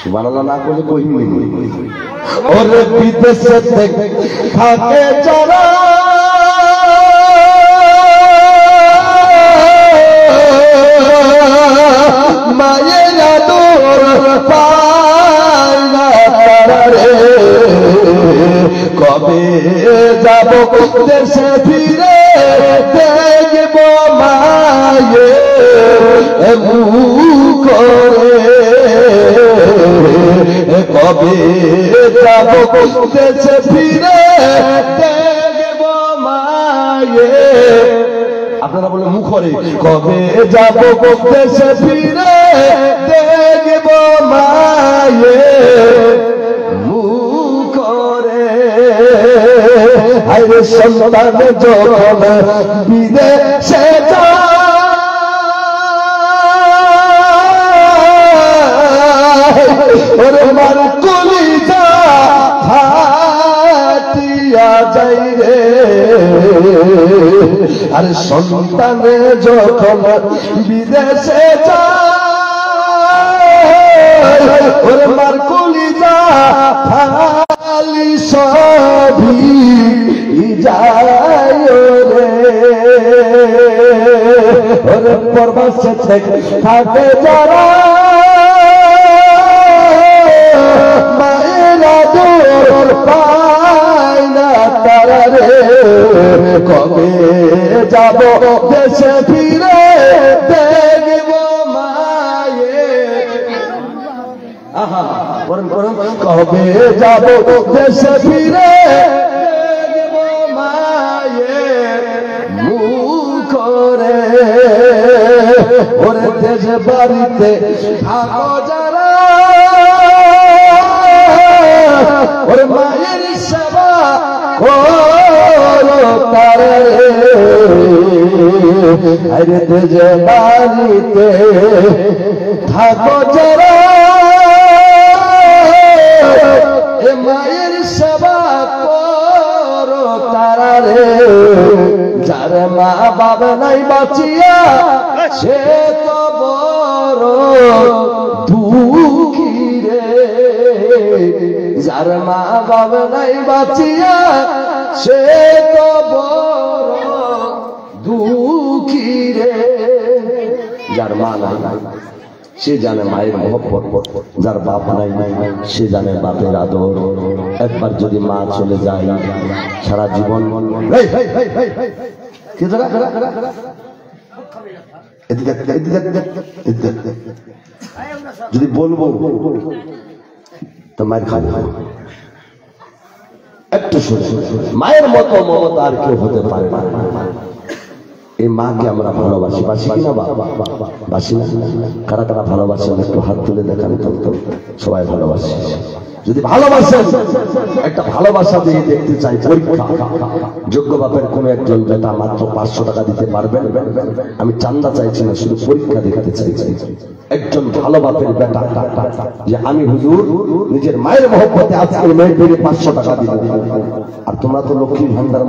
সুবহানাল্লাহ না করলে কইবে ওরে বিদেশে থাকে যারা মায়ের আদর পায় না তারা রে কবে যাব দেশে ফিরে দেখব মায়ের মুখ কবে যাব দেশে ফিরে দেখব মায়ের আপনারা বলে মুখরে কবে যাব দেশে ফিরে দেখব মায়ের মুখরে আরে সন্তান যখন বিদেশে ওরে মার কলিজা ফাটিয়া যাই রে আরে সন্তানে যখন বিদেশে যায় ওরে মার কলিজা ফালি সবই যায় রে ওরে পরবাসে থাকে যারা মায়ের আদর পায় না তারা রে কবে যাব দেশে ফিরে দেখব মায়ের আহা বলেন কবে যাব দেশে ফিরে দেখব মায়ের মুখ রে ওরে দেশ বাড়িতে থাকো যারা ওরে মায়ের সেবা করো তারা রে আরে দেশ বাড়িতে থাকো যারা এ মায়ের সেবা করো তারা রে যার মা বাবা নাই বাঁচিয়া সে তো বড় দুঃখী রে যার মা বাবা নাই বাঁচিয়া সে তো বড় দুঃখী রে যার মা নাই সে জানে মায়ের মহব্বত যার বাপ নাই সে জানে বাপের আদর একবার যদি মা চলে যায় সারা জীবন যদি বলবো তো মায়ের খাবে একটু শুনে মায়ের মতো মমতা আর কেউ হতে পারে না এই মাকে আমরা ভালোবাসি বাসি কিনা বাসি না কারা কারা ভালোবাসেন একটু হাত তুলে দেখান তো সবাই ভালোবাসে যদি ভালোবাসেন একটা ভালোবাসা দিয়ে দেখতে চাই পরীক্ষা যোগ্য বাপের কোন একজন বেটা মাত্র 500 টাকা দিতে পারবেন আমি চান্দা চাইছি না শুধু পরীক্ষা দেখতে চাইছি একজন ভালো বাপের বেটা যে আমি হুজুর নিজের মায়ের মহব্বতে আজকে মেয়ের 500 টাকা দিব আর তোমরা তো লক্ষ্মীর ভান্ডার